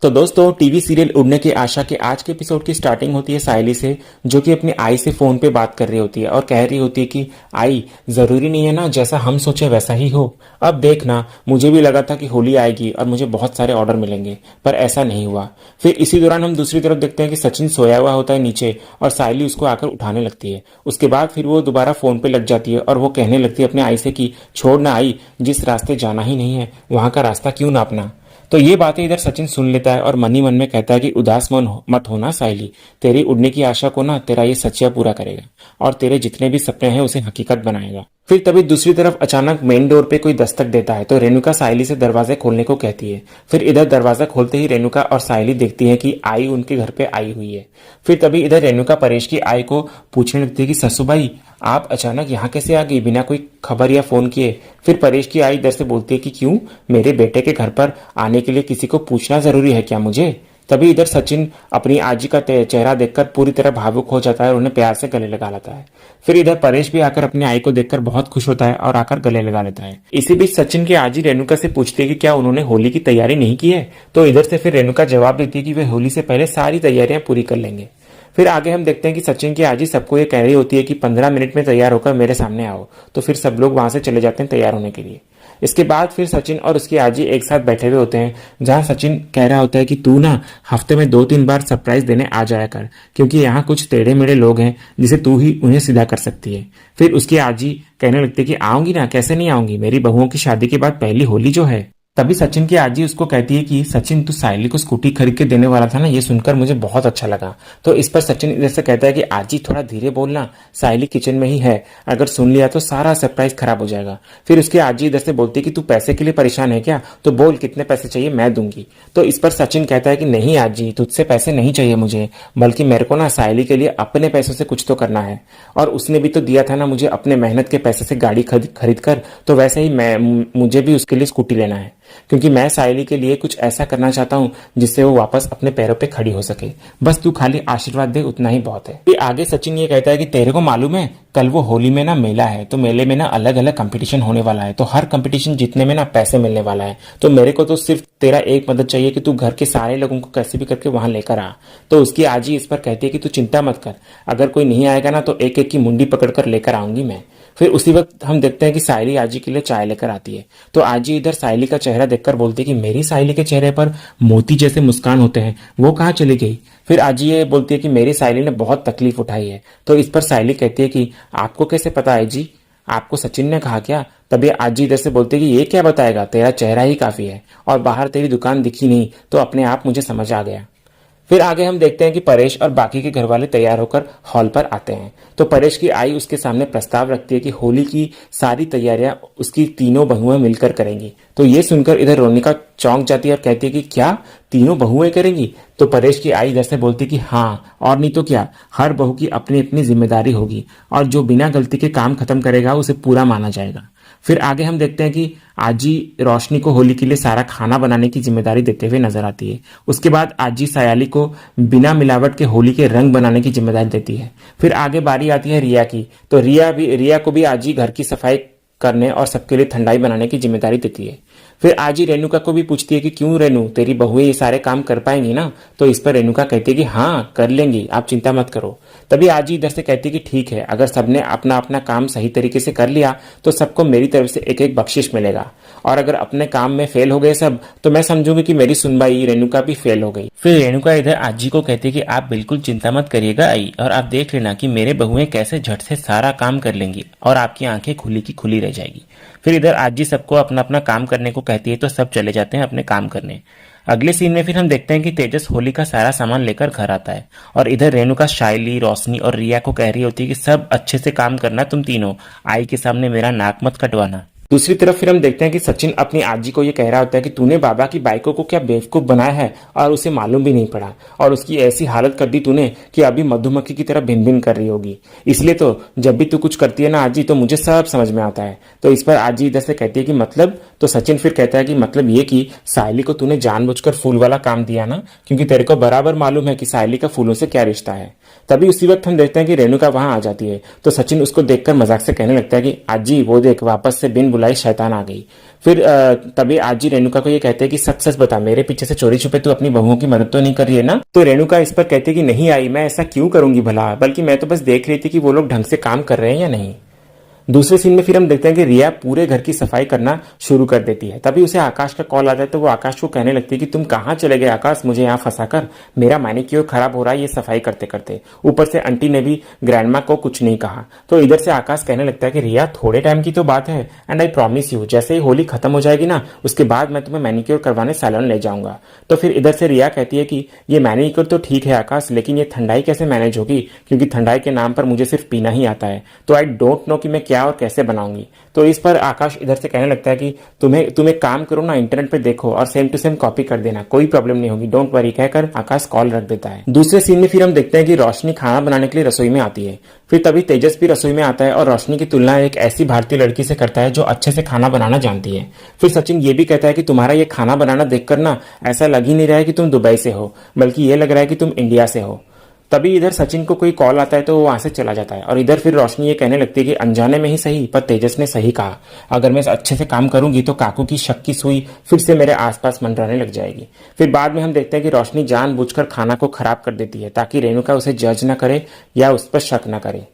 तो दोस्तों TV serial उड़ने की आशा के आज के एपिसोड की स्टार्टिंग होती है सायली से, जो कि अपनी आई से फोन पे बात कर रही होती है और कह रही होती है कि आई, जरूरी नहीं है ना जैसा हम सोचे वैसा ही हो। अब देखना, मुझे भी लगा था कि होली आएगी और मुझे बहुत सारे ऑर्डर मिलेंगे, पर ऐसा नहीं हुआ। फिर इसी दौरान हम दूसरी तरफ देखते हैं कि सचिन सोया हुआ होता है नीचे और सायली उसको आकर उठाने लगती है। उसके बाद फिर वो दोबारा फोन पे लग जाती है और वो कहने लगती है अपने आई से कि छोड़ ना आई, जिस रास्ते जाना ही नहीं है वहां का रास्ता क्यों नापना। तो ये बातें इधर सचिन सुन लेता है और मन ही मन में कहता है कि उदास मत होना सायली, तेरी उड़ने की आशा को ना तेरा ये सच्चा पूरा करेगा और तेरे जितने भी सपने हैं उसे हकीकत बनाएगा। फिर तभी दूसरी तरफ अचानक मेन डोर पे कोई दस्तक देता है तो रेणुका सायली से दरवाजे खोलने को कहती है। फिर इधर दरवाजा खोलते ही रेणुका और सायली देखती है कि आई उनके घर पे आई हुई है। फिर तभी इधर रेणुका परेश की आई को पूछने लगती है कि ससुबाई, आप अचानक यहाँ कैसे आ गई बिना कोई खबर या फोन किए। फिर परेश की आई इधर से बोलती है कि क्यों, मेरे बेटे के घर पर आने के लिए किसी को पूछना जरूरी है क्या मुझे। तभी इधर सचिन अपनी आजी का चेहरा देखकर पूरी तरह भावुक हो जाता है और उन्हें प्यार से गले लगा लेता है। फिर इधर परेश भी आकर अपनी आई को देखकर बहुत खुश होता है और आकर गले लगा लेता है। इसी बीच सचिन की आजी रेणुका से पूछती है कि क्या उन्होंने होली की तैयारी नहीं की है। तो इधर से फिर रेणुका जवाब देती है कि वे होली से पहले सारी तैयारियां पूरी कर लेंगे। फिर आगे हम देखते हैं कि सचिन की आजी सबको ये कह रही होती है कि 15 मिनट में तैयार होकर मेरे सामने आओ। तो फिर सब लोग वहां से चले जाते हैं तैयार होने के लिए। इसके बाद फिर सचिन और उसकी आजी एक साथ बैठे हुए होते हैं, जहां सचिन कह रहा होता है कि तू ना हफ्ते में 2-3 बार सरप्राइज देने आ जाया कर, क्योंकि यहाँ कुछ टेढ़े मेढ़े लोग हैं जिसे तू ही उन्हें सीधा कर सकती है। फिर उसकी आजी कहने लगती है कि आऊंगी ना, कैसे नहीं आऊंगी, मेरी बहुओं की शादी के बाद पहली होली जो है। तभी सचिन की आजी उसको कहती है कि सचिन, तू सायली को स्कूटी खरीद के देने वाला था ना, ये सुनकर मुझे बहुत अच्छा लगा। तो इस पर सचिन इधर से कहता है कि आजी थोड़ा धीरे बोलना, सायली किचन में ही है, अगर सुन लिया तो सारा सरप्राइज खराब हो जाएगा। फिर उसकी आजी इधर से बोलती है कि तू पैसे के लिए परेशान है क्या, तो बोल कितने पैसे चाहिए मैं दूंगी। तो इस पर सचिन कहता है कि नहीं आजी, तुझसे पैसे नहीं चाहिए मुझे, बल्कि मेरे को ना सायली के लिए अपने पैसों से कुछ तो करना है। और उसने भी तो दिया था ना मुझे अपने मेहनत के पैसे से गाड़ी खरीद कर, तो वैसे ही मुझे भी उसके लिए स्कूटी लेना है, क्योंकि मैं सायली के लिए कुछ ऐसा करना चाहता हूं जिससे वो वापस अपने पैरों पे खड़ी हो सके। बस तू खाली आशीर्वाद दे, उतना ही बहुत है। फिर आगे सचिन ये कहता है कि तेरे को मालूम है कल वो होली में ना मेला है, तो मेले में ना अलग अलग कंपटीशन होने वाला है, तो हर कंपटीशन जीतने में ना पैसे मिलने वाला है। तो मेरे को तो सिर्फ तेरा एक मदद चाहिए कि तू घर के सारे लोगों को कैसे भी करके वहां लेकर आ। तो उसकी आजी इस पर कहती है कि तू चिंता मत कर, अगर कोई नहीं आएगा ना तो एक एक की मुंडी पकड़कर लेकर आऊंगी मैं। फिर उसी वक्त हम देखते हैं कि सायली आजी के लिए चाय लेकर आती है। तो आजी इधर सायली का चेहरा देखकर बोलती है कि मेरी सायली के चेहरे पर मोती जैसे मुस्कान होते हैं, वो कहाँ चली गई। फिर आजी ये बोलती है कि मेरी सायली ने बहुत तकलीफ उठाई है। तो इस पर सायली कहती है कि आपको कैसे पता है जी, आपको सचिन ने कहा क्या। तभी आजी इधर से बोलती है कि ये क्या बताएगा, तेरा चेहरा ही काफी है और बाहर तेरी दुकान दिखी नहीं तो अपने आप मुझे समझ आ गया। फिर आगे हम देखते हैं कि परेश और बाकी के घर वाले तैयार होकर हॉल पर आते हैं। तो परेश की आई उसके सामने प्रस्ताव रखती है कि होली की सारी तैयारियां उसकी तीनों बहुएं मिलकर करेंगी। तो ये सुनकर इधर रोनिका चौंक जाती है और कहती है कि क्या तीनों बहुएं करेंगी। तो परेश की आई इधर से बोलती है कि हाँ, और नहीं तो क्या, हर बहू की अपनी अपनी जिम्मेदारी होगी और जो बिना गलती के काम खत्म करेगा उसे पूरा माना जाएगा। फिर आगे हम देखते हैं कि आजी रोशनी को होली के लिए सारा खाना बनाने की जिम्मेदारी देते हुए नजर आती है। उसके बाद आजी सायली को बिना मिलावट के होली के रंग बनाने की जिम्मेदारी देती है। फिर आगे बारी आती है रिया की। तो रिया को भी आजी घर की सफाई करने और सबके लिए ठंडाई बनाने की जिम्मेदारी देती है। फिर आजी रेणुका को भी पूछती है कि क्यों रेणु, तेरी बहुएं ये सारे काम कर पाएंगी ना। तो इस पर रेणुका कहती है कि हाँ कर लेंगी, आप चिंता मत करो। तभी आजी इधर से कहती है कि ठीक है, अगर सबने अपना अपना काम सही तरीके से कर लिया तो सबको मेरी तरफ से एक एक बख्शिश मिलेगा, और अगर अपने काम में फेल हो गए सब तो मैं समझूंगी कि मेरी सुनवाई रेणुका भी फेल हो गई। फिर रेणुका इधर आजी को कहती है कि आप बिल्कुल चिंता मत करिएगा आई, और आप देख लेना कि मेरे बहुएं कैसे झट से सारा काम कर लेंगी और आपकी आंखें खुली की खुली रह जाएगी। फिर इधर आजी सबको अपना अपना काम करने को कहती है तो सब चले जाते हैं अपने काम करने। अगले सीन में फिर हम देखते हैं कि तेजस होली का सारा सामान लेकर घर आता है और इधर रेणुका शायली, रोशनी और रिया को कह रही होती है कि सब अच्छे से काम करना, तुम तीनों आई के सामने मेरा नाक मत कटवाना। दूसरी तरफ फिर हम देखते हैं कि सचिन अपनी आजी को यह कह रहा होता है कि तूने बाबा की बाइकों को क्या बेवकूफ बनाया है और उसे मालूम भी नहीं पड़ा, और उसकी ऐसी हालत कर दी तूने कि अभी मधुमक्खी की तरह भिन भिन कर रही होगी। इसलिए तो जब भी तू कुछ करती है ना आजी, तो मुझे सब समझ में आता है। तो इस पर आजी इधर से कहती है कि मतलब तो सचिन फिर कहता है कि मतलब ये कि सायली को तूने जानबूझकर फूल वाला काम दिया ना, क्योंकि तेरे को बराबर मालूम है कि सायली का फूलों से क्या रिश्ता है। तभी उसी वक्त हम देखते हैं कि रेणुका वहां आ जाती है। तो सचिन उसको देखकर मजाक से कहने लगता है कि आजी वो देख, वापस से बिन बुलाई शैतान आ गई। फिर तभी आजी रेणुका को ये कहते हैं कि सच सच बता, मेरे पीछे से चोरी छुपे तू अपनी बहुओं की मदद तो नहीं कर रही है ना। तो रेणुका इस पर कहती है कि नहीं आई, मैं ऐसा क्यों करूंगी भला, बल्कि मैं तो बस देख रही थी कि वो लोग ढंग से काम कर रहे हैं या नहीं। दूसरे सीन में फिर हम देखते हैं कि रिया पूरे घर की सफाई करना शुरू कर देती है। तभी उसे आकाश का कॉल आता है। तो वो आकाश को कहने लगती है कि तुम कहाँ चले गए आकाश, मुझे यहाँ फंसाकर, मेरा मैनिक्योर खराब हो रहा है ये सफाई करते करते। ऊपर से आंटी ने भी ग्रैंडमा को कुछ नहीं कहा। तो इधर से आकाश कहने लगता है कि रिया थोड़े टाइम की तो बात है, एंड आई प्रॉमिस यू, जैसे ही होली खत्म हो जाएगी ना, उसके बाद मैं तुम्हें मैनिक्योर करवाने सैलून ले जाऊंगा। तो फिर इधर से रिया कहती है कि ये मैनिक्योर तो ठीक है आकाश, लेकिन ये ठंडाई कैसे मैनेज होगी, क्योंकि ठंडाई के नाम पर मुझे सिर्फ पीना ही आता है। तो आई डोंट नो कि मैं क्या और कैसे बनाऊंगी। तो इस पर आकाश इधर से कहने लगता है कि तुम एक काम करो ना, इंटरनेट पे देखो और सेम टू सेम कॉपी कर देना, कोई प्रॉब्लम नहीं होगी, डोंट वरी, कहकर आकाश कॉल रख देता है। दूसरे सीन में फिर हम देखते हैं कि रोशनी खाना बनाने के लिए रसोई में आती है। फिर तभी तेजस भी रसोई में आता है और रोशनी की तुलना एक ऐसी भारतीय लड़की से करता है जो अच्छे से खाना बनाना जानती है। फिर सचिन ये भी कहता है कि तुम्हारा ये खाना बनाना देखकर ना ऐसा लग ही नहीं रहा है कि तुम दुबई से हो, बल्कि ये लग रहा है कि तुम इंडिया से हो। तभी इधर सचिन को कोई कॉल आता है तो वो वहां से चला जाता है। और इधर फिर रोशनी ये कहने लगती है कि अनजाने में ही सही, पर तेजस ने सही कहा, अगर मैं अच्छे से काम करूंगी तो काकू की शक की सुई फिर से मेरे आसपास मंडराने लग जाएगी। फिर बाद में हम देखते हैं कि रोशनी जानबूझकर खाना को खराब कर देती है ताकि रेणुका उसे जज न करे या उस पर शक न करे।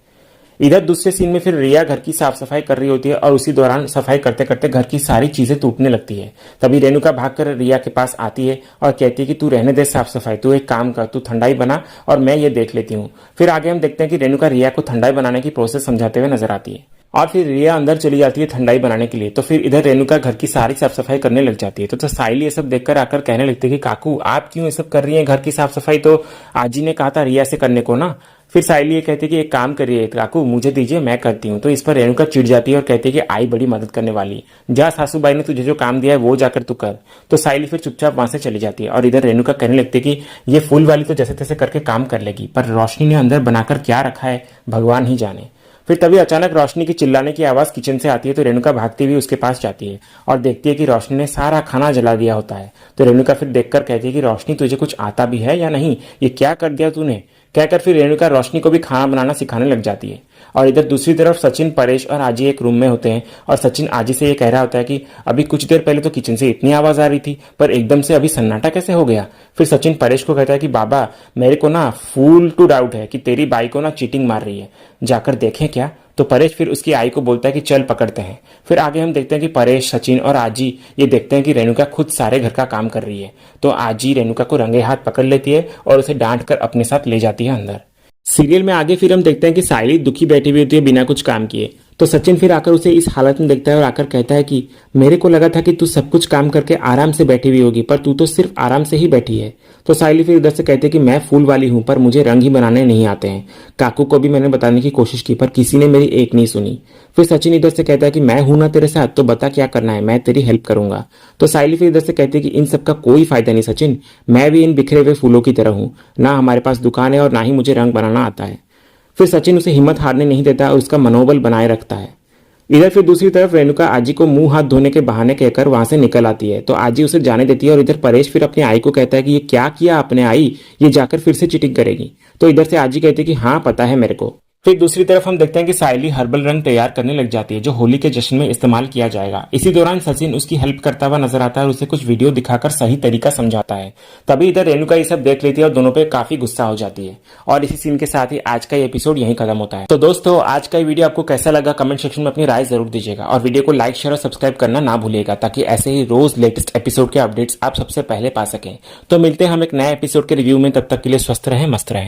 इधर दूसरे सीन में फिर रिया घर की साफ सफाई कर रही होती है और उसी दौरान सफाई करते करते घर की सारी चीजें टूटने लगती है। तभी रेणुका भागकर रिया के पास आती है और कहती है कि तू रहने दे साफ सफाई, तू एक काम कर, तू ठंडाई बना और मैं ये देख लेती हूँ। फिर आगे हम देखते हैं कि रेणुका रिया को ठंडाई बनाने की प्रोसेस समझाते हुए नजर आती है और फिर रिया अंदर चली जाती है ठंडाई बनाने के लिए। तो फिर इधर रेणुका घर की सारी साफ सफाई करने लग जाती है। तो साइली ये सब देखकर आकर कहने लगती है कि काकू आप क्यों ये सब कर रही हैं घर की साफ सफाई, तो आजी ने कहा था रिया से करने को ना। फिर साइली ये कहती है कि एक काम करिए काकू, मुझे दीजिए, मैं करती हूँ। तो इस पर रेणुका चिढ़ जाती है और कहती है कि आई बड़ी मदद करने वाली, जा सासूबाई ने तुझे जो काम दिया है वो जाकर तू कर। तो साइली फिर चुपचाप वहां से चली जाती है और इधर रेणुका कहने लगती है कि ये फूल वाली तो जैसे तैसे करके काम कर लेगी, पर रोशनी ने अंदर बनाकर क्या रखा है भगवान ही जाने। फिर तभी अचानक रोशनी की चिल्लाने की आवाज किचन से आती है। तो रेणुका भागती हुई उसके पास जाती है और देखती है कि रोशनी ने सारा खाना जला दिया होता है। तो रेणुका फिर देखकर कहती है कि रोशनी तुझे कुछ आता भी है या नहीं, ये क्या कर दिया तूने, कहकर फिर रेणुका रोशनी को भी खाना बनाना सिखाने लग जाती है। और इधर दूसरी तरफ सचिन, परेश और आजी एक रूम में होते हैं और सचिन आजी से ये कह रहा होता है कि अभी कुछ देर पहले तो किचन से इतनी आवाज आ रही थी, पर एकदम से अभी सन्नाटा कैसे हो गया। फिर सचिन परेश को कहता है कि बाबा मेरे को ना फुल टू डाउट है कि तेरी बाई को ना चीटिंग मार रही है, जाकर देखें क्या। तो परेश फिर उसकी आई को बोलता है कि चल पकड़ते हैं। फिर आगे हम देखते हैं कि परेश, सचिन और आजी ये देखते हैं कि रेणुका खुद सारे घर का काम कर रही है। तो आजी रेणुका को रंगे हाथ पकड़ लेती है और उसे डांट कर अपने साथ ले जाती है अंदर। सीरियल में आगे फिर हम देखते हैं कि सायली दुखी बैठी हुई होती है बिना कुछ काम किए। तो सचिन फिर आकर उसे इस हालत में देखता है और आकर कहता है कि मेरे को लगा था कि तू सब कुछ काम करके आराम से बैठी हुई होगी, पर तू तो सिर्फ आराम से ही बैठी है। तो सायली फिर उधर से कहती है कि मैं फूल वाली हूं, पर मुझे रंग ही बनाने नहीं आते हैं। काकू को भी मैंने बताने की कोशिश की, पर किसी ने मेरी एक नहीं सुनी। फिर सचिन इधर से कहता है कि मैं हूं ना तेरे साथ, तो बता क्या करना है, मैं तेरी हेल्प करूंगा। तो सायली फिर इधर से कहती है कि इन सब का कोई फायदा नहीं सचिन, मैं भी इन बिखरे हुए फूलों की तरह हूं, ना हमारे पास दुकान है और ना ही मुझे रंग बनाना आता है। फिर सचिन उसे हिम्मत हारने नहीं देता और उसका मनोबल बनाए रखता है। इधर फिर दूसरी तरफ रेणुका आजी को मुंह हाथ धोने के बहाने कहकर वहां से निकल आती है। तो आजी उसे जाने देती है और इधर परेश फिर अपनी आई को कहता है कि ये क्या किया आपने आई, ये जाकर फिर से चीटिंग करेगी। तो इधर से आजी कहती है कि हाँ पता है मेरे को। फिर दूसरी तरफ हम देखते हैं कि सायली हर्बल रंग तैयार करने लग जाती है जो होली के जश्न में इस्तेमाल किया जाएगा। इसी दौरान सचिन उसकी हेल्प करता हुआ नजर आता है और उसे कुछ वीडियो दिखाकर सही तरीका समझाता है। तभी इधर रेणुका ये सब देख लेती है और दोनों पे काफी गुस्सा हो जाती है। और इसी सीन के साथ ही आज का ये एपिसोड यहीं खत्म होता है। तो दोस्तों आज का ये वीडियो आपको कैसा लगा कमेंट सेक्शन में अपनी राय जरूर दीजिएगा और वीडियो को लाइक शेयर और सब्सक्राइब करना ना भूलिएगा ताकि ऐसे ही रोज लेटेस्ट एपिसोड के अपडेट्स आप सबसे पहले पा सकें। तो मिलते हैं हम एक नए एपिसोड के रिव्यू में, तब तक के लिए स्वस्थ रहें, मस्त रहें।